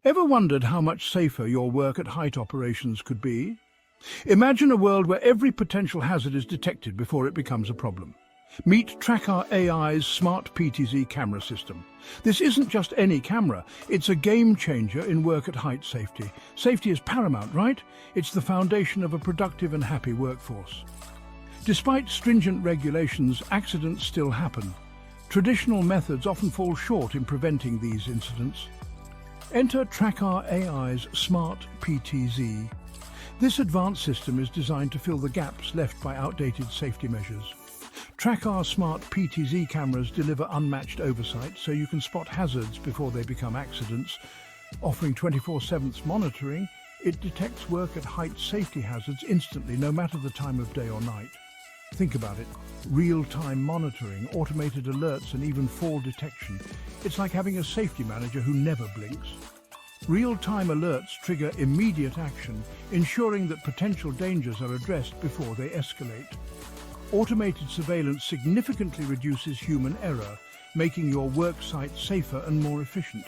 Ever wondered how much safer your work at height operations could be? Imagine a world where every potential hazard is detected before it becomes a problem. Meet Tracker AI's smart PTZ camera system. This isn't just any camera, it's a game changer in work at height safety. Safety is paramount, right? It's the foundation of a productive and happy workforce. Despite stringent regulations, accidents still happen. Traditional methods often fall short in preventing these incidents. Enter Tracker AI's smart PTZ. This advanced system is designed to fill the gaps left by outdated safety measures. Tracker smart PTZ cameras deliver unmatched oversight so you can spot hazards before they become accidents. Offering 24/7 monitoring, it detects work at height safety hazards instantly, no matter the time of day or night. Think about it. Real-time monitoring, automated alerts and even fall detection. It's like having a safety manager who never blinks. Real-time alerts trigger immediate action, ensuring that potential dangers are addressed before they escalate. Automated surveillance significantly reduces human error, making your work site safer and more efficient.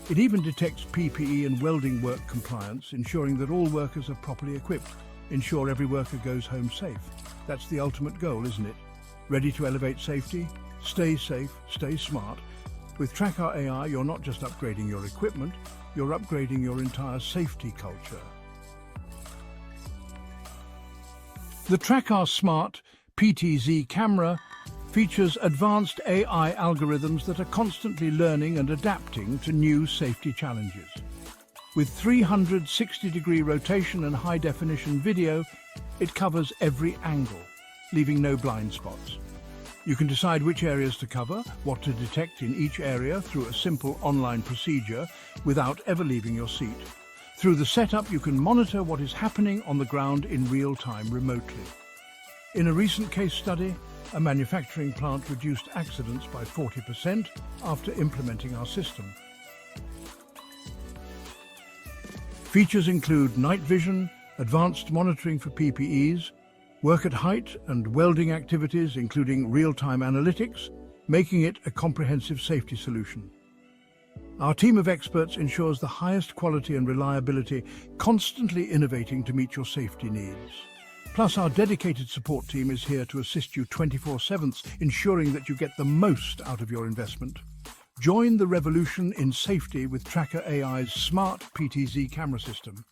It even detects PPE and welding work compliance, ensuring that all workers are properly equipped. Ensure every worker goes home safe. That's the ultimate goal, isn't it? Ready to elevate safety? Stay safe, stay smart. With Tracker AI, you're not just upgrading your equipment, you're upgrading your entire safety culture. The Tracker Smart PTZ camera features advanced AI algorithms that are constantly learning and adapting to new safety challenges. With 360-degree rotation and high-definition video, it covers every angle, leaving no blind spots. You can decide which areas to cover, what to detect in each area through a simple online procedure without ever leaving your seat. Through the setup, you can monitor what is happening on the ground in real time remotely. In a recent case study, a manufacturing plant reduced accidents by 40% after implementing our system. Features include night vision, advanced monitoring for PPEs, work at height and welding activities, including real-time analytics, making it a comprehensive safety solution. Our team of experts ensures the highest quality and reliability, constantly innovating to meet your safety needs. Plus, our dedicated support team is here to assist you 24/7, ensuring that you get the most out of your investment. Join the revolution in safety with Tracker AI's smart PTZ camera system.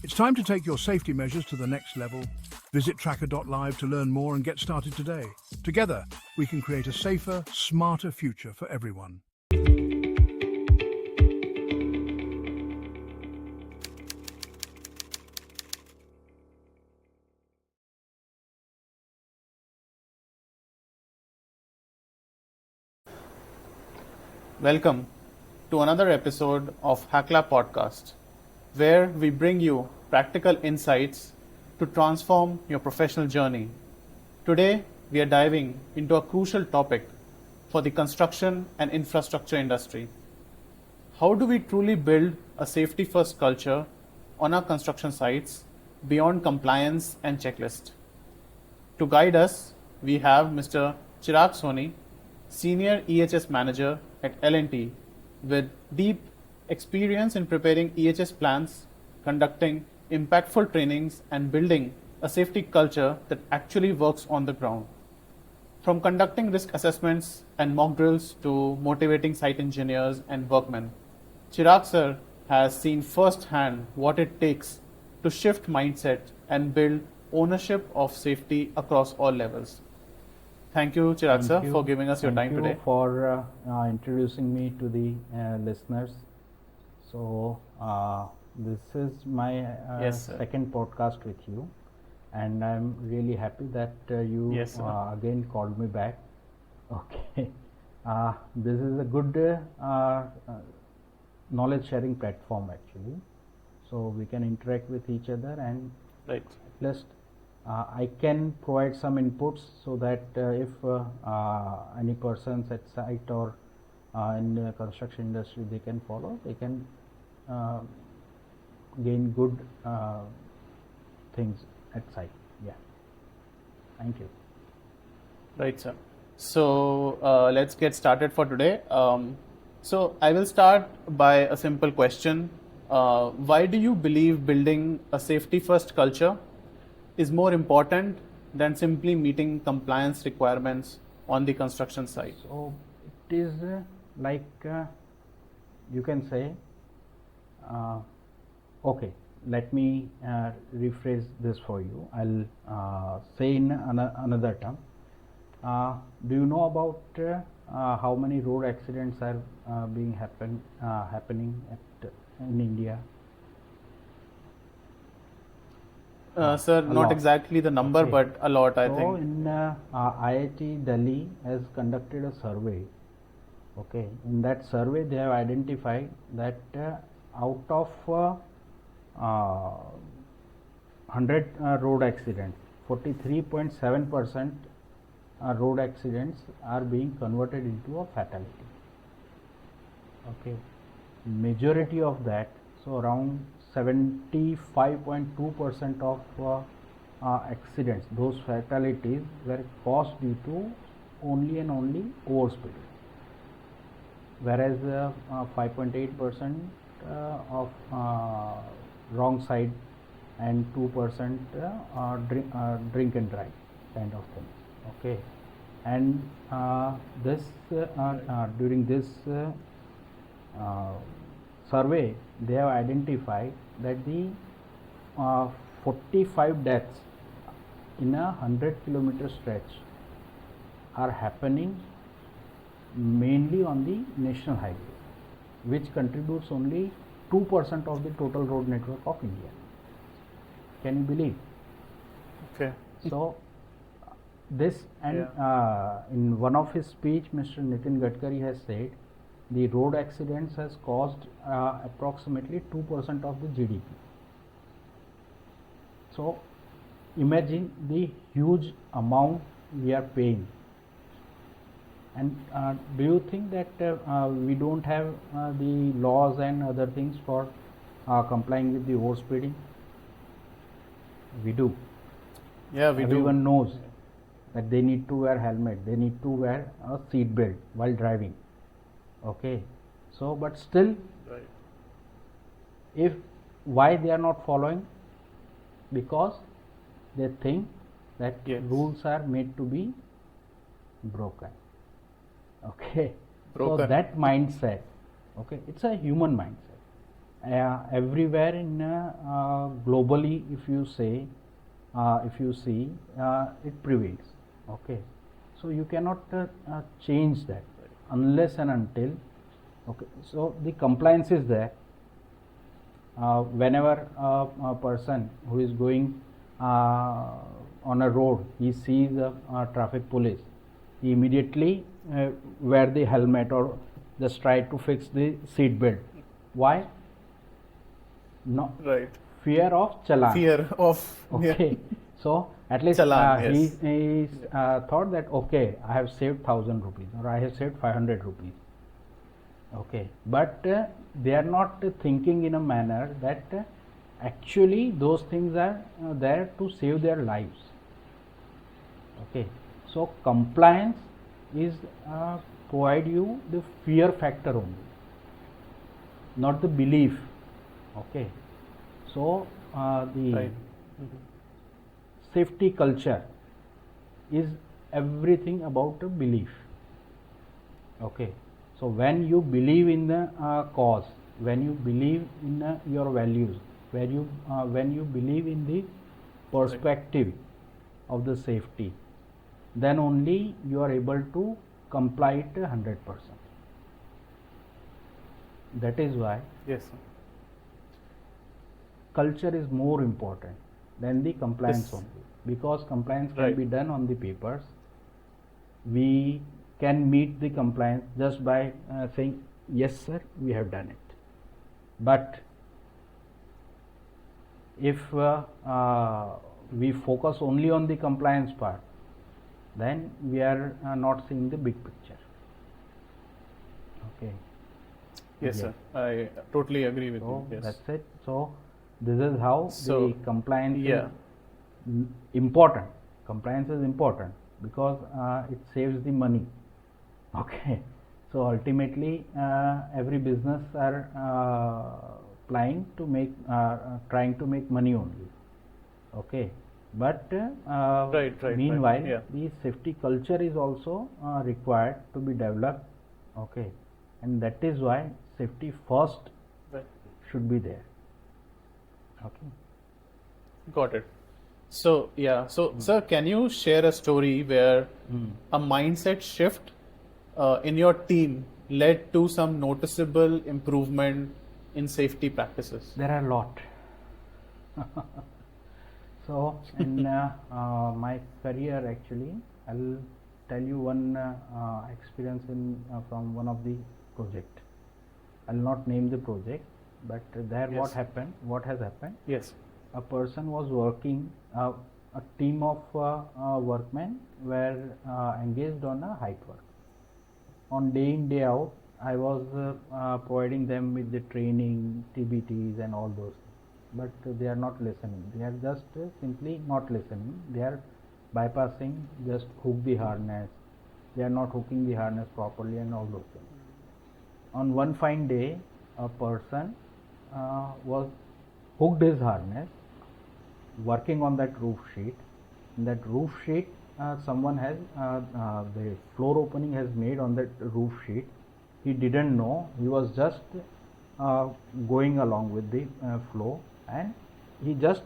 It's time to take your safety measures to the next level. Visit tracker.live to learn more and get started today. Together, we can create a safer, smarter future for everyone. Welcome to another episode of Hackla Podcast, where we bring you practical insights to transform your professional journey. Today, we are diving into a crucial topic for the construction and infrastructure industry. How do we truly build a safety-first culture on our construction sites beyond compliance and checklist? To guide us, we have Mr. Chirag Soni, Senior EHS Manager at L&T, with deep experience in preparing EHS plans, conducting impactful trainings, and building a safety culture that actually works on the ground. From conducting risk assessments and mock drills to motivating site engineers and workmen, Chirag sir has seen firsthand what it takes to shift mindset and build ownership of safety across all levels. Thank you, Chirag sir, for giving us your time today. Thank you for introducing me to the listeners. So, this is my Yes, sir. second podcast with you, and I'm really happy that you Yes, sir. again called me back. Okay, this is a good knowledge sharing platform actually, so we can interact with each other, and Right. at least I can provide some inputs so that if any persons at site or in the construction industry they can follow, they can gain good things at site. Yeah. Thank you. Right, sir. So let's get started for today. So I will start by a simple question. why do you believe building a safety-first culture is more important than simply meeting compliance requirements on the construction site? So it is like you can say, okay, let me rephrase this for you. I'll say in another term. Do you know about how many road accidents are happening in India? Sir, not lot. exactly the number, Okay. but a lot, I So think. in IIT Delhi has conducted a survey. Okay, in that survey they have identified that out of 100 road accidents, 43.7% road accidents are being converted into a fatality. Okay, majority of that, so around 75.2% of accidents, those fatalities were caused due to only and only overspeeding, whereas 5.8% of wrong side and 2% drink and drive kind of thing. Okay, and this during this survey they have identified that the 45 deaths in a 100-kilometer stretch are happening mainly on the national highway, which contributes only 2% of the total road network of India. Can you believe? Okay. So this, and in one of his speech, Mr. Nitin Gadkari has said the road accidents has caused approximately 2% of the GDP. So imagine the huge amount we are paying. And do you think that we don't have the laws and other things for complying with the overspeeding? We do. Yeah, we Everyone do. knows that they need to wear helmet, they need to wear a seat belt while driving. Okay, so but still, Right. if why they are not following? Because they think that Yes. rules are made to be broken. Okay, so Broken. that mindset, okay, it's a human mindset. Everywhere in globally, if you say, if you see, it prevails. Okay, so you cannot change that unless and until. Okay, so the compliance is there. Whenever a person who is going on a road, he sees a traffic police, he immediately wear the helmet or just try to fix the seat belt. Why? No, Right. fear of challan. Fear of. Okay, so at least Challan, he yes. thought that okay, I have saved 1,000 rupees or I have saved 500 rupees. Okay, but they are not thinking in a manner that actually those things are there to save their lives. Okay, so compliance is provide you the fear factor only, not the belief. Okay, so the Right. safety culture is everything about a belief. Okay, so when you believe in the cause, when you believe in your values, when you believe in the perspective of the safety, then only you are able to comply it 100%. That is why Yes, sir. culture is more important than the compliance Yes. only, because compliance can Right. be done on the papers. We can meet the compliance just by saying yes sir, we have done it. But if we focus only on the compliance part, then we are not seeing the big picture. Okay, Yes, Yes. sir. I totally agree with so you. Yes. that's it. So this is how So, the compliance yeah. is important. Compliance is important because it saves the money. Okay, so ultimately every business are trying to make money only. Okay, but Right. meanwhile Yeah. the safety culture is also required to be developed. Okay, and that is why safety first Right. should be there. Okay. Got it. So, yeah. So, sir, can you share a story where a mindset shift in your team led to some noticeable improvement in safety practices? There are a lot. So in my career, actually, I'll tell you one experience from one of the project. I'll not name the project, but there Yes. what has happened, Yes. a person was working, a team of workmen were engaged on a height work. On day in day out, I was providing them with the training, TBTs and all those things, but they are not listening. They are just simply not listening. They are bypassing, just hook the harness. They are not hooking the harness properly and all those things. On one fine day, a person was hooked his harness, working on that roof sheet. In that roof sheet, someone has the floor opening has made on that roof sheet. He didn't know. He was just going along with the flow, and he just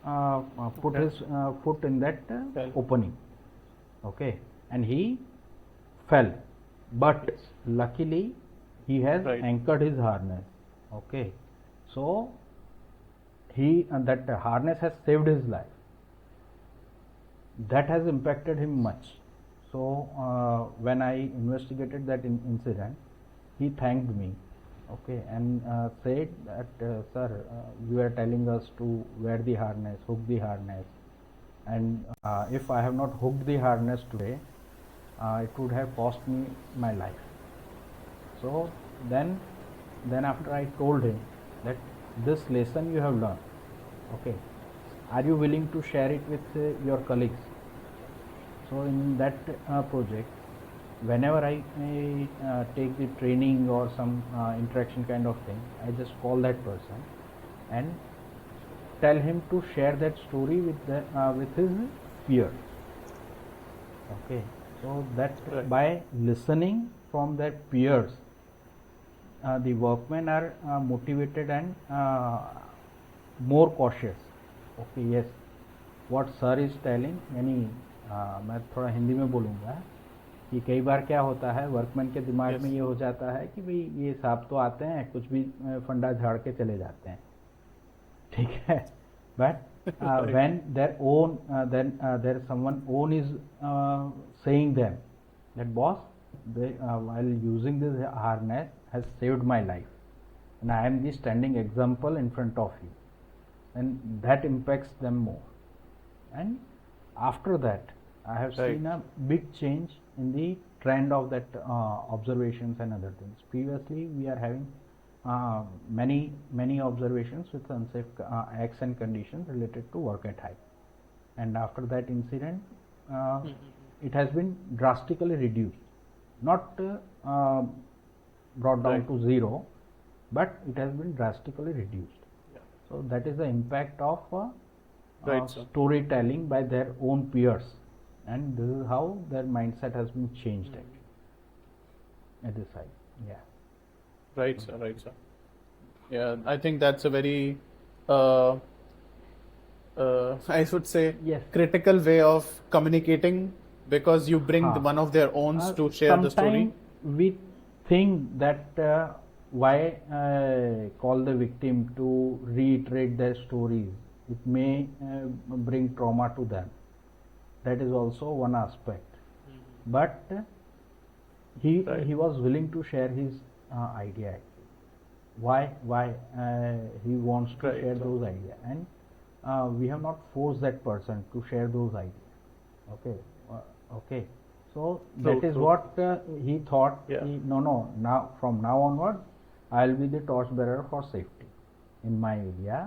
put Okay. his foot in that Fell. opening. Okay, and he fell, but luckily he has Right. anchored his harness. Okay, so he that harness has saved his life. That has impacted him much. So when I investigated that incident, he thanked me. Okay, and said that sir, you were telling us to wear the harness, hook the harness, and if I have not hooked the harness today, it would have cost me my life. So then after I told him that this lesson you have learned, okay, are you willing to share it with your colleagues? So in that project, whenever I take the training or some interaction kind of thing, I just call that person and tell him to share that story with his peers. Okay, so that Right. by listening from their peers, the workmen are motivated and more cautious. Okay, yes, what sir is telling, यानी मैं थोड़ा हिंदी में बोलूँगा कि कई बार क्या होता है, वर्कमैन के दिमाग Yes. में ये हो जाता है कि भाई ये साहब तो आते हैं, कुछ भी फंडा झाड़ के चले जाते हैं, ठीक है, but Right. when their own then there someone own is saying them that boss, they while using this harness has saved my life, and I am the standing example in front of you, and that impacts them more. And after that, I have Right. seen a big change in the trend of that observations and other things. Previously, we are having many observations with unsafe acts and conditions related to work at height, and after that incident, it has been drastically reduced, not brought down Right. to zero, but it has been drastically reduced. Yeah. So that is the impact of Right, sir. storytelling by their own peers, and this is how their mindset has been changed actually at this side. Yeah. Right, sir. Right, sir. Yeah, I think that's a very, uh, I should say, Yes. critical way of communicating, because you bring Huh. one of their own to share the story. Sometime we think that why call the victim to reiterate their stories? It may bring trauma to them. That is also one aspect. But Right. he was willing to share his idea. Why he wants to Right, share sir. those ideas, and we have not forced that person to share those ideas. Okay, okay. So that is true. what he thought. Yeah. No. Now from now onward, I'll be the torchbearer for safety in my area,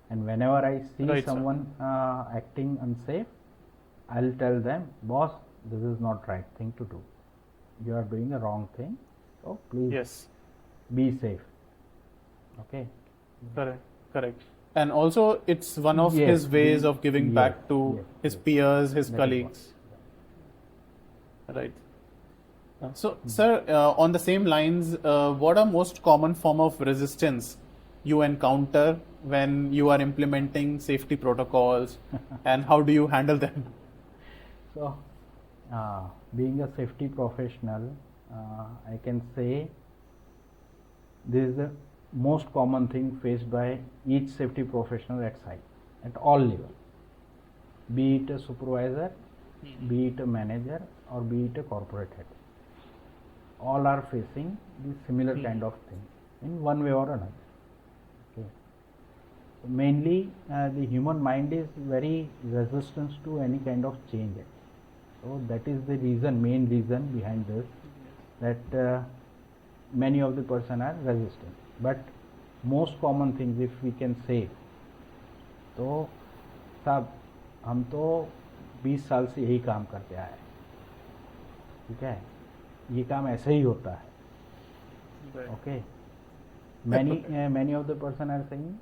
and whenever I see Right, sir. someone acting unsafe, I'll tell them, boss, this is not right thing to do. You are doing a wrong thing. So please Yes. be safe. Okay. Correct, correct. And also, it's one of Yes, his ways of giving yes, back to yes, his yes. peers, his That is what. colleagues. Right. So, sir, on the same lines, what are most common form of resistance you encounter when you are implementing safety protocols, and how do you handle them? So, being a safety professional, I can say this is the most common thing faced by each safety professional at site, at all levels, be it a supervisor, be it a manager, or be it a corporate head. All are facing the similar kind of thing in one way or another. Okay. Mainly, the human mind is very resistant to any kind of change. So that is the reason, main reason behind this, that many of the person are resistant. But most common things, if we can say, तो साहब हम तो 20 साल से यही काम करते आए, ठीक है, ये काम ऐसे ही होता है. Okay. Many of the person are saying,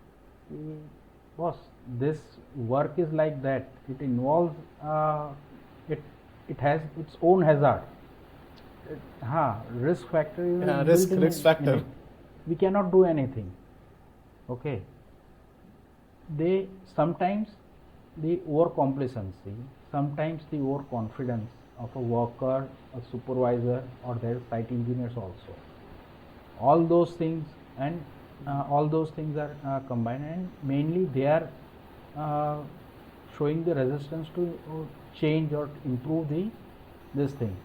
boss, this work is like that. It involves it has its own hazard. Risk factor is Risk, built risk factor. in it. We cannot do anything. Okay. They sometimes the overcomplacency, sometimes the overconfidence of a worker, a supervisor, or their site engineers also. All those things and all those things are combined, and mainly they are showing the resistance to change or improve this thing.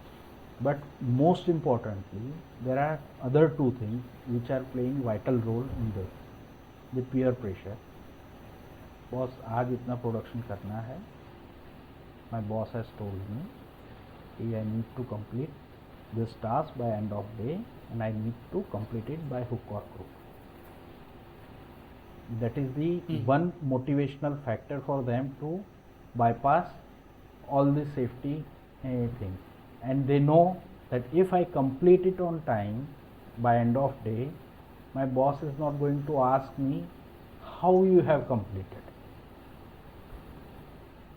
But most importantly, there are other two things which are playing vital role in this. The peer pressure. Boss, आज इतना production करना है. My boss has told me I need to complete this task by end of day, and I need to complete it by hook or crook. That is the one motivational factor for them to bypass all the safety things. And they know that if I complete it on time by end of day, my boss is not going to ask me how you have completed.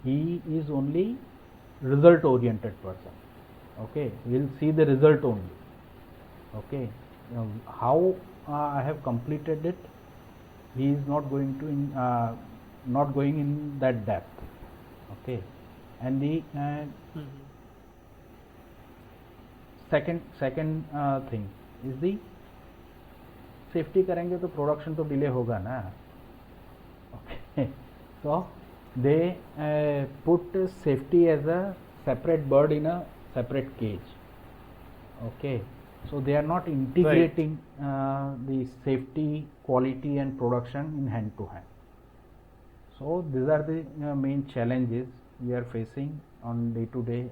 He is only result oriented person. Okay, we'll see the result only. Okay, how I have completed it, he is not going to not going in that depth. Okay, and the second thing is the safety करेंगे तो production तो delay होगा ना. Okay, so they put safety as a separate bird in a separate cage. Okay, so they are not integrating the safety, quality and production in hand to hand. So these are the main challenges we are facing on day to day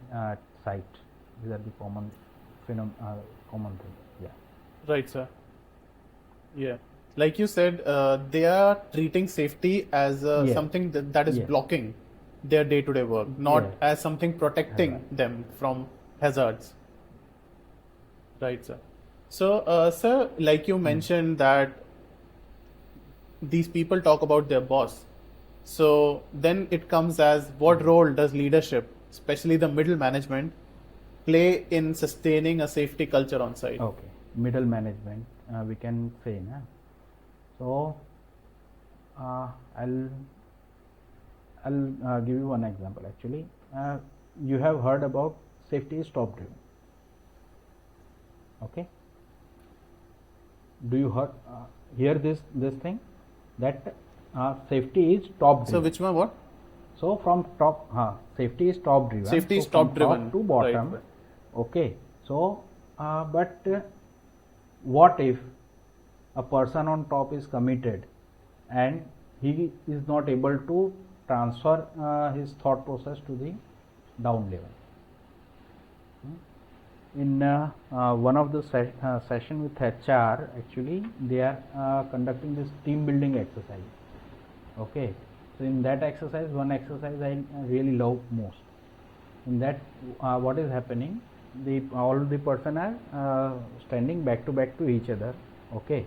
site. These are the common things. Yeah. Right, sir. Yeah. Like you said, they are treating safety as Yes. something that is Yes. blocking their day-to-day work, not Yes. as something protecting them from hazards. Right, sir. So, sir, like you mentioned that these people talk about their boss. So then it comes as, what role does leadership, especially the middle management, play in sustaining a safety culture on site? Okay, middle management, we can say, na. So I'll give you one example. Actually, you have heard about safety is top driven. Okay, do you hear this thing, that safety is top driven? So which one? What? So from top, safety is top driven. Safety is so from top driven to bottom. Right. Okay. So, but what if a person on top is committed and he is not able to transfer his thought process to the down level? In one of the session with HR, actually they are conducting this team building exercise. Okay, so in that exercise, one exercise I really love most. In that, what is happening? All the person are standing back to each other. Okay,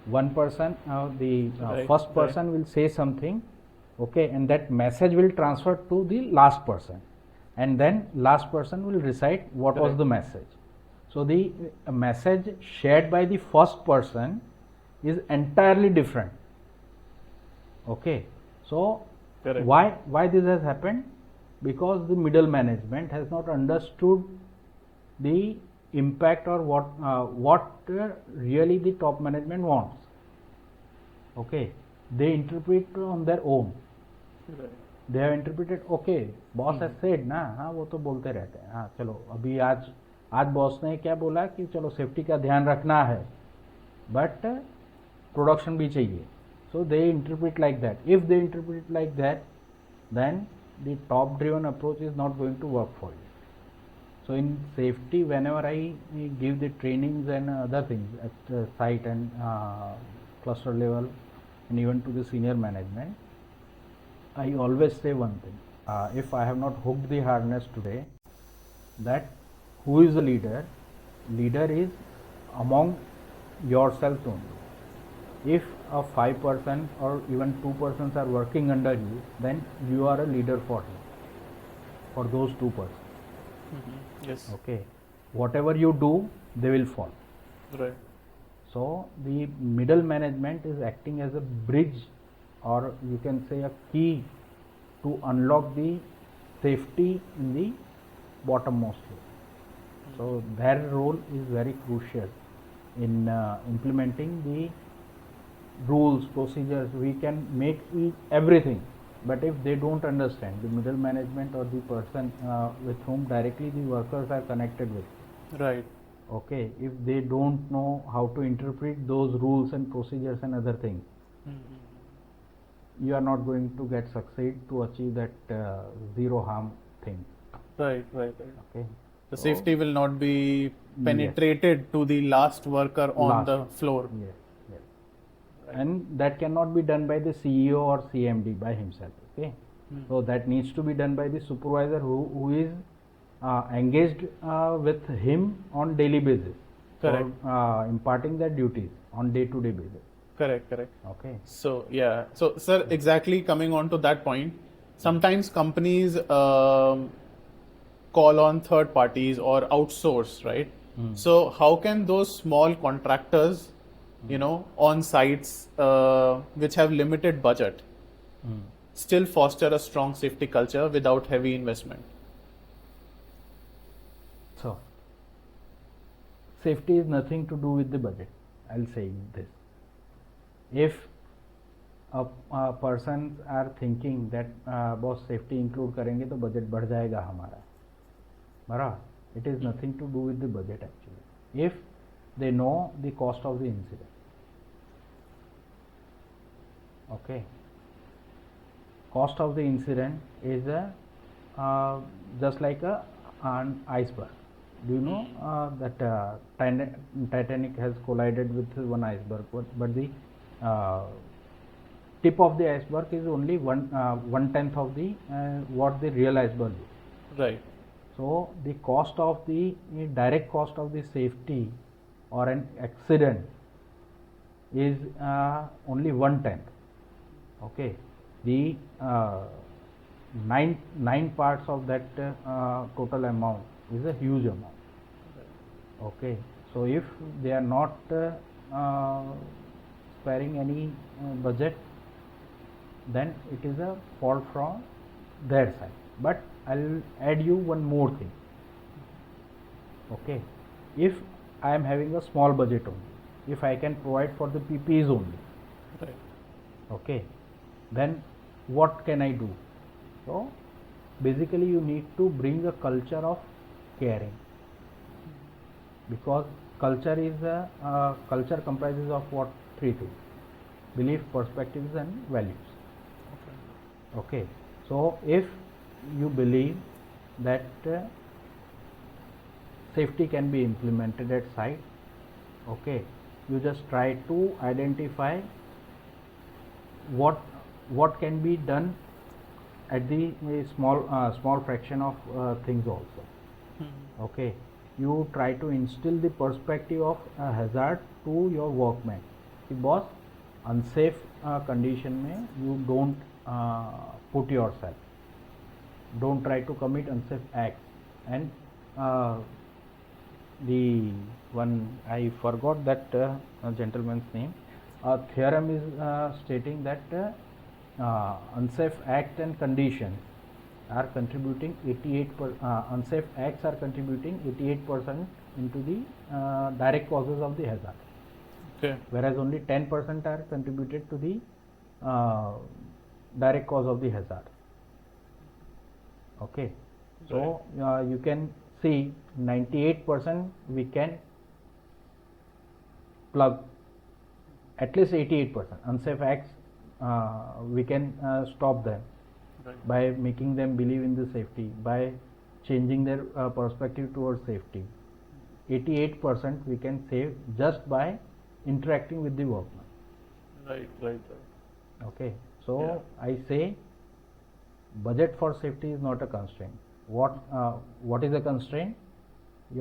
one person, the Right, first right. person will say something, okay, and that message will transfer to the last person, and then last person will recite what was Correct. the message. So the message shared by the first person is entirely different. Okay, so Correct. why this has happened? Because the middle management has not understood the impact or what really the top management wants. Okay, they interpret on their own. Right. They have interpreted, okay, boss has said ना, हाँ वो तो बोलते रहते हैं, हाँ चलो अभी आज बॉस ने क्या बोला कि चलो सेफ्टी का ध्यान रखना है, बट प्रोडक्शन भी चाहिए. So they interpret like that. If they interpret like that, then the top driven approach is not going to work for you. So in safety, whenever I give the trainings and other things at site and cluster level and even to the senior management, I always say one thing. If I have not hooked the harness today, that who is the leader? Leader is among yourself only. If a 5% or even 2% are working under you, then you are a leader for him, for those 2%. Yes. Okay, whatever you do, they will follow. Right. So the middle management is acting as a bridge, or you can say a key to unlock the safety in the bottommost layer. So their role is very crucial in implementing the rules, procedures. We can make everything, but if they don't understand, the middle management or the person with whom directly the workers are connected with, Right. okay, if they don't know how to interpret those rules and procedures and other things, you are not going to get succeed to achieve that zero harm thing. Right. Right. Right. Okay, The So- safety will not be penetrated to the last worker on Last. the floor. yes, yes. And that cannot be done by the CEO or CMD by himself. Okay, so that needs to be done by the supervisor who is engaged with him on daily basis, Correct. or imparting their duties on day-to-day basis. Correct. Correct. Okay. So yeah. So sir, exactly coming on to that point, sometimes companies call on third parties or outsource, right? So how can those small contractors, on sites which have limited budget, still foster a strong safety culture without heavy investment? So, safety is nothing to do with the budget. I'll say this. If a persons are thinking that boss safety include करेंगे तो budget बढ़ जाएगा हमारा, बराबर? It is nothing to do with the budget actually. If they know the cost of the incident, okay. Cost of the incident is just like an iceberg. Do you know that Titanic has collided with one iceberg, but the tip of the iceberg is only 1/10 of the what the real iceberg is. Right. So the cost of the direct cost of the safety or an accident is only 1/10. Okay, the nine parts of that total amount is a huge amount. Okay, so if they are not sparing any budget, then it is a fault from their side. But I'll add you one more thing. Okay, if I am having a small budget only, if I can provide for the PPEs only, Right. okay, then what can I do? So basically you need to bring a culture of caring, because culture is culture comprises of what? Three things: belief, perspectives and values. Okay, so if you believe that safety can be implemented at site, okay, you just try to identify what can be done at the small fraction of things also. Okay, you try to instill the perspective of a hazard to your workmen. कि boss unsafe condition में you don't put yourself, don't try to commit unsafe acts. And the one, I forgot that gentleman's name, theorem is stating that unsafe act and conditions are contributing 88%, unsafe acts are contributing 88% into the direct causes of the hazard, Okay. whereas only 10% are contributed to the direct cause of the hazard. Okay, so you can see 98% we can plug, at least 88% unsafe acts we can stop them Right. by making them believe in the safety, by changing their perspective towards safety. 88% we can save just by interacting with the workman. Right. Right. Okay, so Yeah. I say budget for safety is not a constraint. What is a constraint?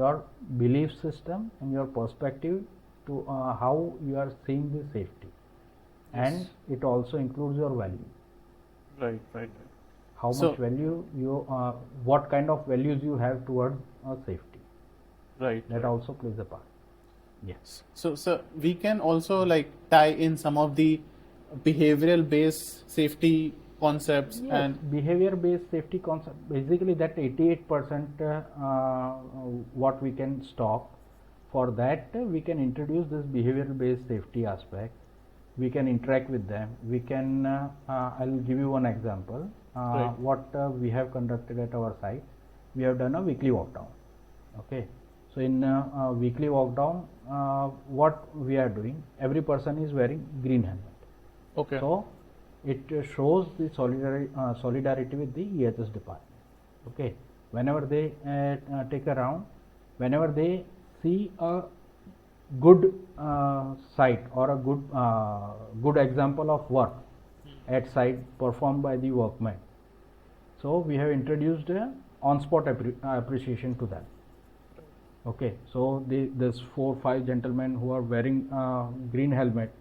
Your belief system and your perspective to how you are seeing the safety, and Yes. it also includes your value. Right. Right. How So- much value you, what kind of values you have towards safety. Right. That right. also plays a part. Yes. So, sir, we can also like tie in some of the behavioral based safety concepts Yes, and behavior based safety concept, basically that 88% what we can stop. For that we can introduce this behavioral based safety aspect. We can interact with them. We can I'll give you one example. Right. What we have conducted at our site, we have done a weekly walk down. Okay, so in weekly walk down, what we are doing, every person is wearing green helmet. okay. So it shows the solidarity with the EHS department. Okay, whenever they take a round, whenever they see a good site or a good example of work at site performed by the workmen, so we have introduced a on-spot appreciation to them. Okay, so this 4-5 gentlemen who are wearing green helmet,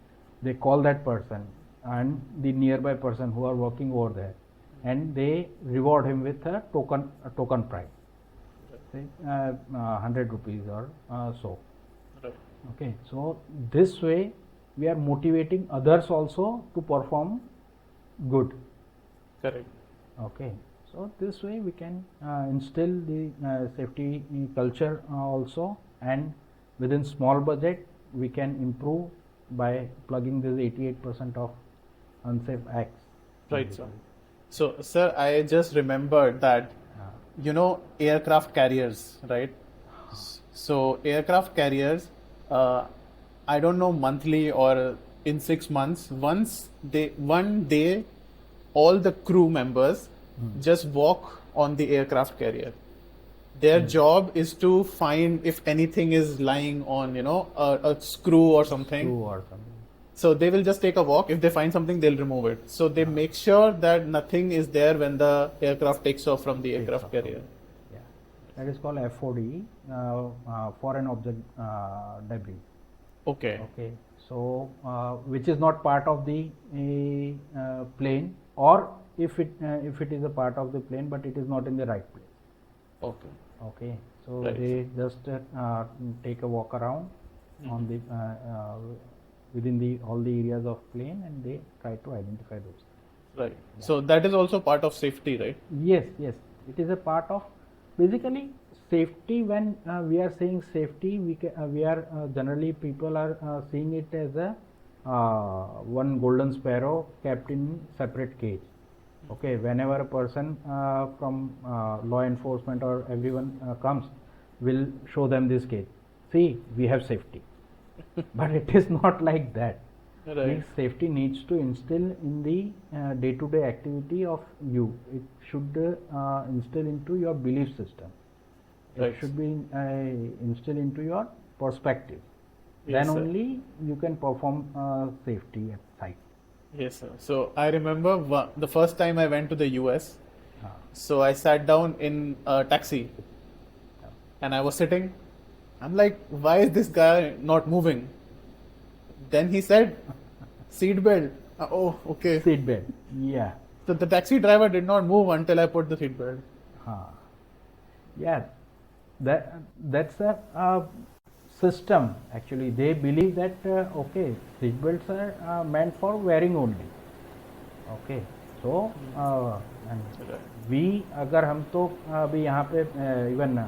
they call that person and the nearby person who are working over there, and they reward him with a token prize, say 100 rupees or so. Right. Okay, so this way we are motivating others also to perform good. Correct. Okay, so this way we can instill the safety culture also, and within small budget we can improve by plugging this 88% of unsafe acts. Right, sir. So, sir, I just remembered that aircraft carriers, right? So aircraft carriers, I don't know monthly or in 6 months, one day, all the crew members just walk on the aircraft carrier. Their job is to find if anything is lying on, a screw or something. Screw or something. So they will just take a walk. If they find something, they'll remove it. So they make sure that nothing is there when the aircraft takes off from the aircraft carrier. Yeah, that is called FOD, foreign object debris. Okay. Okay, so which is not part of the plane, or if it is a part of the plane but it is not in the right place. Okay. Okay, so Right. they just take a walk around on the within all the areas of plane, and they try to identify those things. Right. So that is also part of safety, right? Yes, yes, it is a part of basically safety. When we are saying safety, we are generally people are seeing it as a one golden sparrow kept in separate cage. Okay, whenever a person from law enforcement or everyone comes, will show them this cage. See, we have safety, but it is not like that. Right. This safety needs to instill in the day-to-day activity of you. It should instill into your belief system. Right. It should be instilled into your perspective. Yes, Then sir. only you can perform safety at site. Yes, sir. So I remember the first time I went to the US. Ah. So I sat down in a taxi and I was sitting. I'm like, why is this guy not moving? Then he said, seat belt. Oh, okay. Seat belt. Yeah. So the taxi driver did not move until I put the seat belt. Yeah. That's a system. Actually, they believe that okay, seat belts are meant for wearing only. Okay. So and we अगर हम तो अभी यहाँ पे even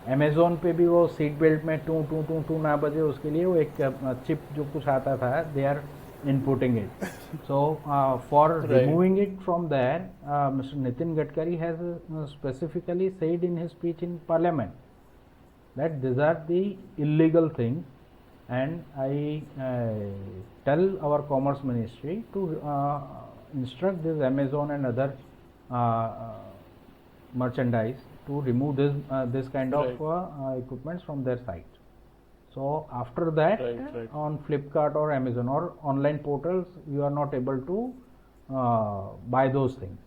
Amazon पे भी वो seat belt में टू टू टू टू ना बजे उसके लिए वो एक चिप जो कुछ आता था they are inputting it. So for removing it from there, Mr. Nitin Gadkari has specifically said in his speech in Parliament that these are the illegal things, and I tell our Commerce Ministry to instruct this Amazon and other merchandise to remove this kind of equipments from their site. So after that, on Flipkart or Amazon or online portals, you are not able to buy those things.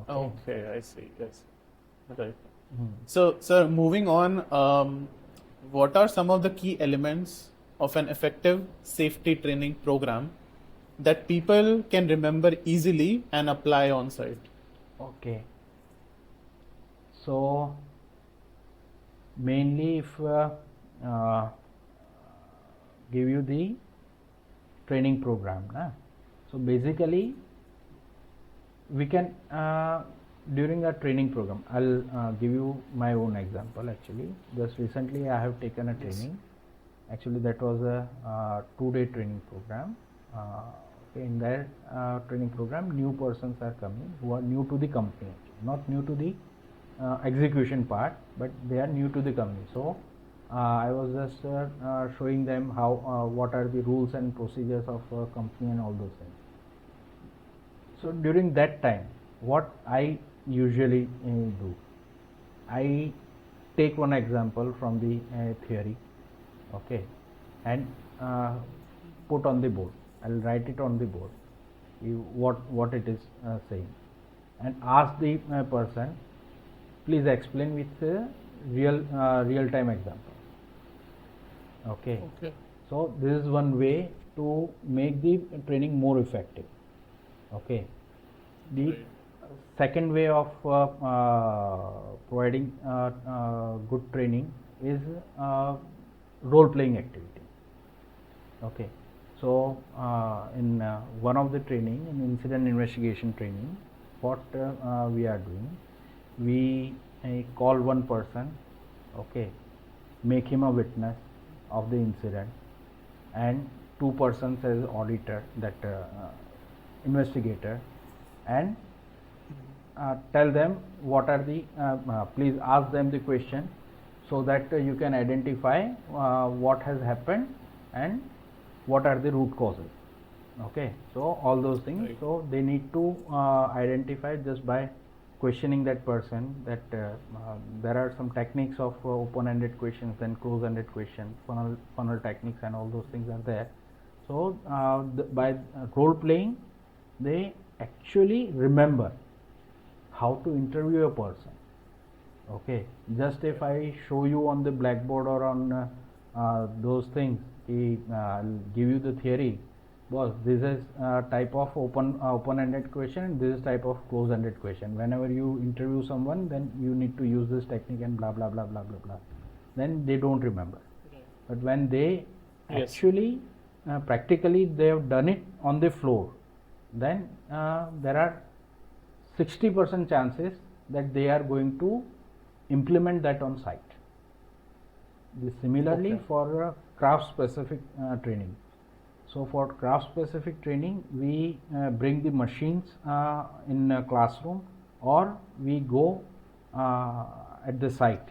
Okay, I see. Yes, right. So, sir, moving on, what are some of the key elements of an effective safety training program that people can remember easily and apply on site? Okay. So mainly if give you the training program, so basically we can during a training program, I'll give you my own example. Actually, just recently I have taken a training. Actually, that was a 2-day training program. In that training program, new persons are coming who are new to the company, not new to the execution part, but they are new to the company. So I was just showing them how what are the rules and procedures of a company and all those things. So during that time, what I usually do, I take one example from the theory, okay, and put on the board. I'll write it on the board, what it is saying, and ask the person, please explain with real time example. Okay. So this is one way to make the training more effective. Okay. The second way of providing good training is role playing activity. Okay. So in one of the training, in incident investigation training, what we are doing, we call one person, okay, make him a witness of the incident, and 2 persons as auditor, that investigator, and tell them what are the please ask them the question so that you can identify what has happened and what are the root causes. Okay, so all those things. Right. So they need to identify just by questioning that person, that there are some techniques of open-ended questions, then close-ended questions, funnel techniques, and all those things are there. So by role playing, they actually remember how to interview a person. Okay, just if I show you on the blackboard or on those things, I'll give you the theory. Boss, this is type of open-ended question, and this is type of close-ended question. Whenever you interview someone, then you need to use this technique and blah blah blah blah blah blah. Then they don't remember. But when they actually practically they have done it on the floor, then there are 60% chances that they are going to implement that on site. Similarly, for craft specific training. So for craft specific training, we bring the machines in a classroom, or we go at the site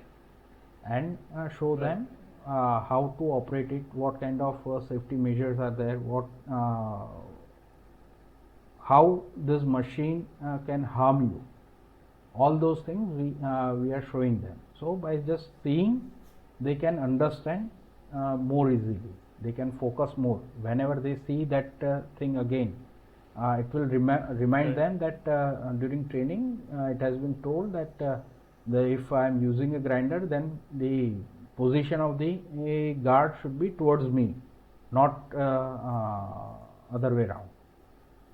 and show them how to operate it, what kind of safety measures are there, what how this machine can harm you. All those things we are showing them. So by just seeing, they can understand more easily. They can focus more. Whenever they see that thing again, it will remind them that during training it has been told that if I am using a grinder, then the position of the guard should be towards me, not other way around.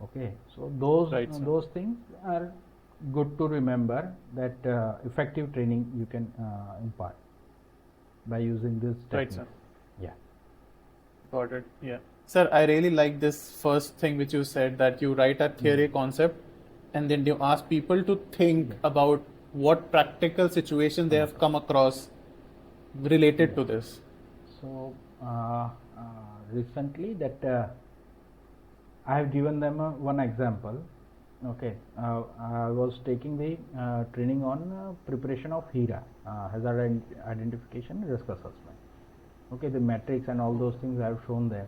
Okay, so those Right, sir. those things are good to remember, that effective training you can impart by using this Right, technique. sir. Yeah. Got it. Yeah. Sir, I really like this first thing which you said, that you write a theory concept and then you ask people to think about what practical situations they have come across related to this. So recently that I have given them one example. Okay, I was taking the training on preparation of HERA, hazard identification risk assessment. Okay, the metrics and all those things I have shown them,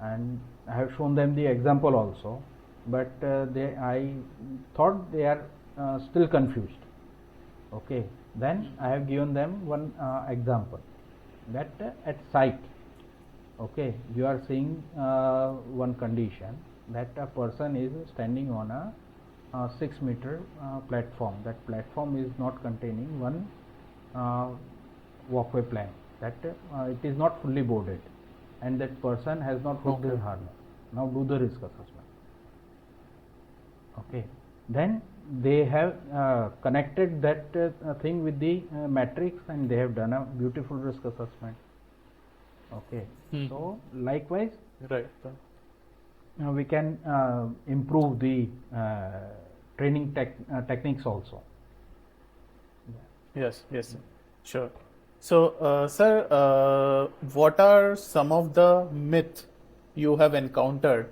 and I have shown them the example also, but I thought they are still confused. Okay, then I have given them one example, that at site, okay, you are seeing one condition, that a person is standing on a 6-meter platform. That platform is not containing one walkway plank, that it is not fully boarded, and that person has not hooked his harness. Now do the risk assessment. Okay, then they have connected that thing with the matrix, and they have done a beautiful risk assessment. Okay, so likewise Right. we can improve the training techniques also. Yes, yes, sir. Sure. So, sir, what are some of the myths you have encountered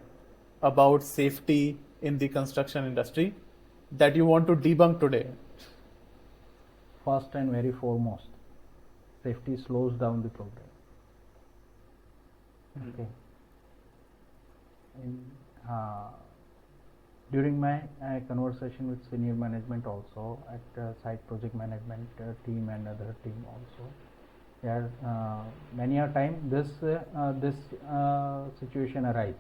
about safety in the construction industry that you want to debunk today? First and very foremost, safety slows down the progress. Okay. During my conversation with senior management also, at site project management team and other team also, there many a time this situation arise.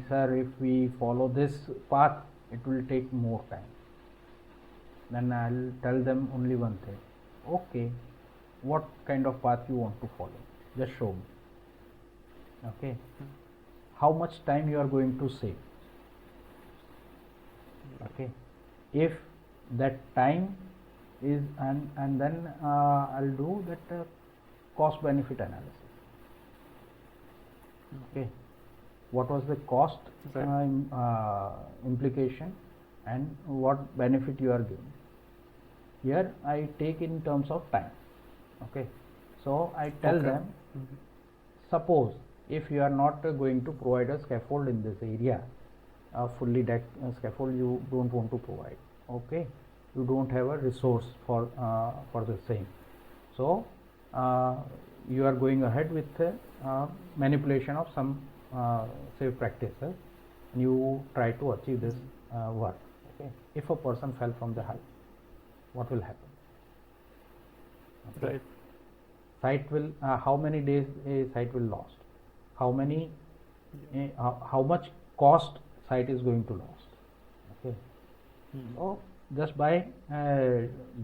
Sir, if we follow this path, it will take more time. Then I'll tell them only one thing. Okay, what kind of path you want to follow? Just show me. Okay, how much time you are going to save? Okay, if that time is, and then I'll do that cost benefit analysis. Okay, what was the cost implication and what benefit you are giving? Here I take in terms of time. Okay, so I tell them, suppose if you are not going to provide a scaffold in this area, a fully decked scaffold you don't want to provide. Okay, you don't have a resource for the same. So you are going ahead with manipulation of some safe practices. You try to achieve this work. Okay, if a person fell from the height, what will happen? Okay. Right. Site will how many days a site will lost? How many? How much cost site is going to lost? Okay. So just by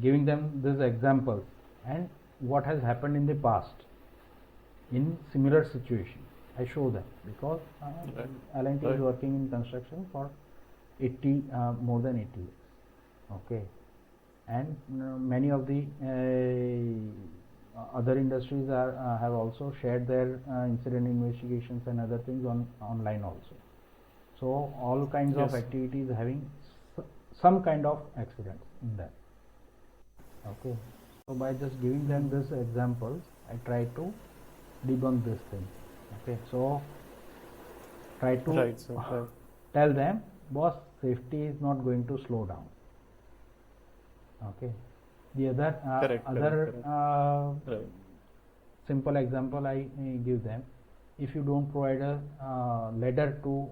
giving them this example and what has happened in the past in similar situation, I show them, because L&T is working in construction for 80 more than 80 years. Okay, and many of the other industries are have also shared their incident investigations and other things online also. So all kinds of activities having some kind of accidents in that. Okay, so by just giving them this examples, I try to debunk this thing. Okay, so try to tell them, boss, safety is not going to slow down. Okay, the other simple example I give them, if you don't provide a ladder to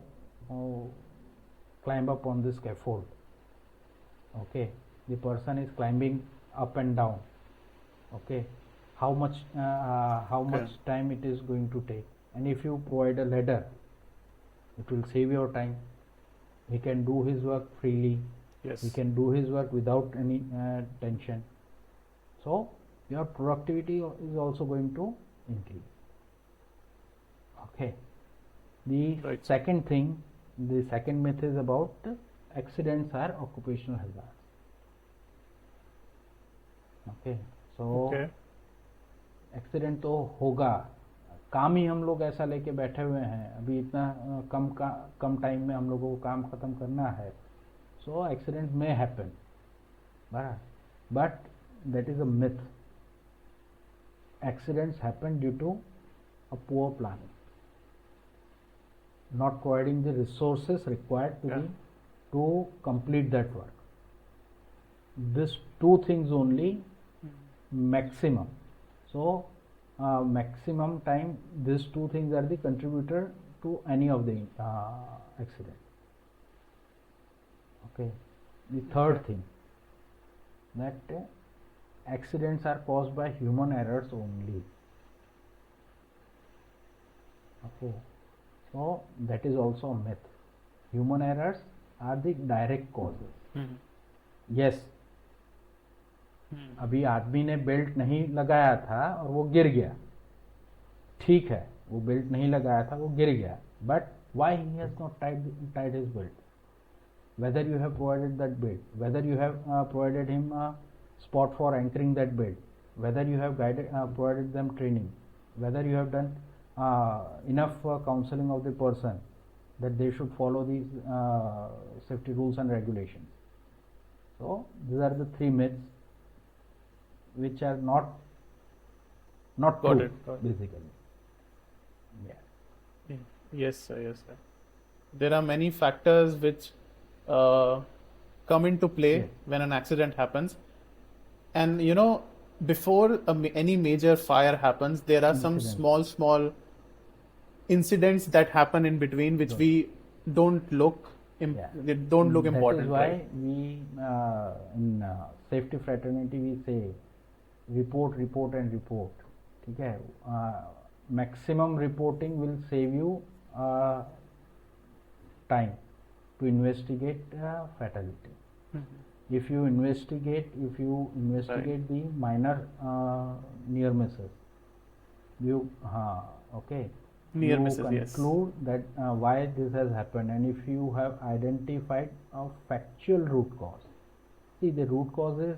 climb up on this scaffold, okay, the person is climbing up and down. Okay, how much time it is going to take? And if you provide a ladder, it will save your time. He can do his work freely. Yes. He can do his work without any tension. So your productivity is also going to increase. Okay. The Right. second thing, the second myth is about accidents are occupational hazards. Okay. So Okay. Accident तो होगा, काम ही हम लोग ऐसा लेके बैठे हुए हैं, अभी इतना कम टाइम में हम लोगों को काम ख़त्म करना है. So accident may happen, but that is a myth. Accidents happen due to a poor planning, not providing the resources required to complete that work. This two things only maximum. So maximum time, these two things are the contributor to any of the accident. Okay. The third thing, that accidents are caused by human errors only. Okay. So that is also a myth. Human errors are the direct causes. Yes, अभी आदमी ने belt नहीं लगाया था और वो गिर गया, ठीक है, वो बेल्ट नहीं लगाया था, वो गिर गया, but why he has not Tide his belt? Whether you have provided that belt, whether you have provided him a spot for anchoring that belt, whether you have provided them training, whether you have done enough counseling of the person that they should follow these safety rules and regulations. So these are the three myths which are not Got true, it. basically. Yeah. Yes, sir. Yes, sir. There are many factors which come into play when an accident happens. And before any major fire happens, there are some small incidents that happen in between, which we don't look they don't look important. That is why right? we in safety fraternity we say report and report. ठीक है, maximum reporting will save you time to investigate fatality. If you investigate Right. the minor near misses, you okay, Near you misses, yes. conclude that why this has happened, and if you have identified a factual root cause. See, the root cause is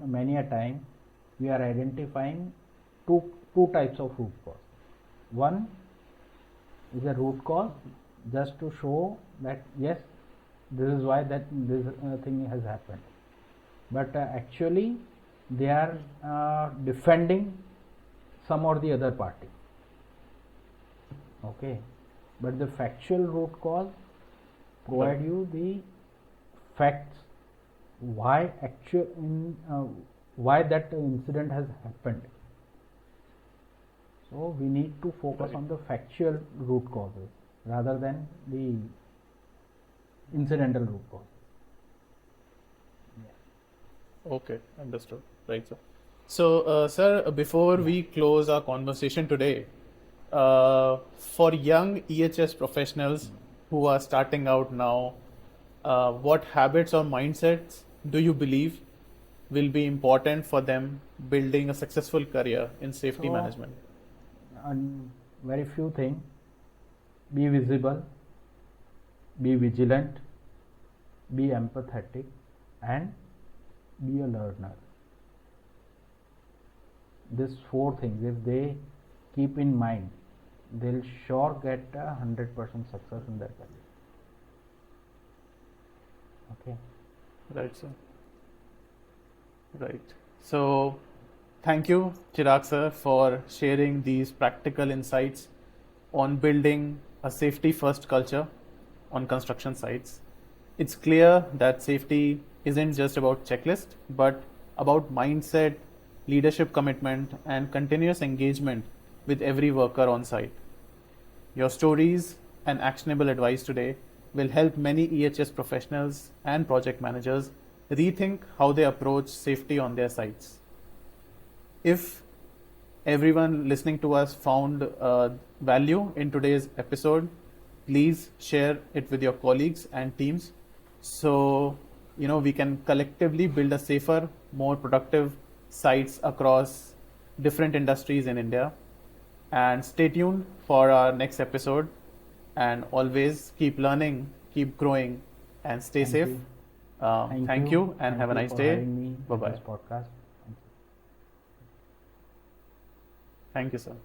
many a time we are identifying two types of root cause. One is a root cause just to show that yes, this is why that this thing has happened, but actually they are defending some or the other party. Okay, but the factual root cause provide you the facts why why that incident has happened. So we need to focus on the factual root causes rather than the incidental root cause. Okay, understood. Right, sir. So, sir, before we close our conversation today, for young EHS professionals who are starting out now, what habits or mindsets do you believe will be important for them building a successful career in safety management? And very few things: be visible, be vigilant, be empathetic, and be a learner. These four things, if they keep in mind, they'll sure get 100% success in their career. Okay. Right, sir. Right. So, thank you, Chirag sir, for sharing these practical insights on building a safety-first culture on construction sites. It's clear that safety isn't just about checklist, but about mindset, leadership commitment, and continuous engagement with every worker on site. Your stories and actionable advice today will help many EHS professionals and project managers rethink how they approach safety on their sites. If everyone listening to us found value in today's episode, please share it with your colleagues and teams so we can collectively build a safer, more productive sites across different industries in India. and stay tuned for our next episode. And always keep learning, keep growing, and stay safe. you. Thank you, and have a nice for day. having me Bye in bye. this podcast. Thank you. Thank you, sir.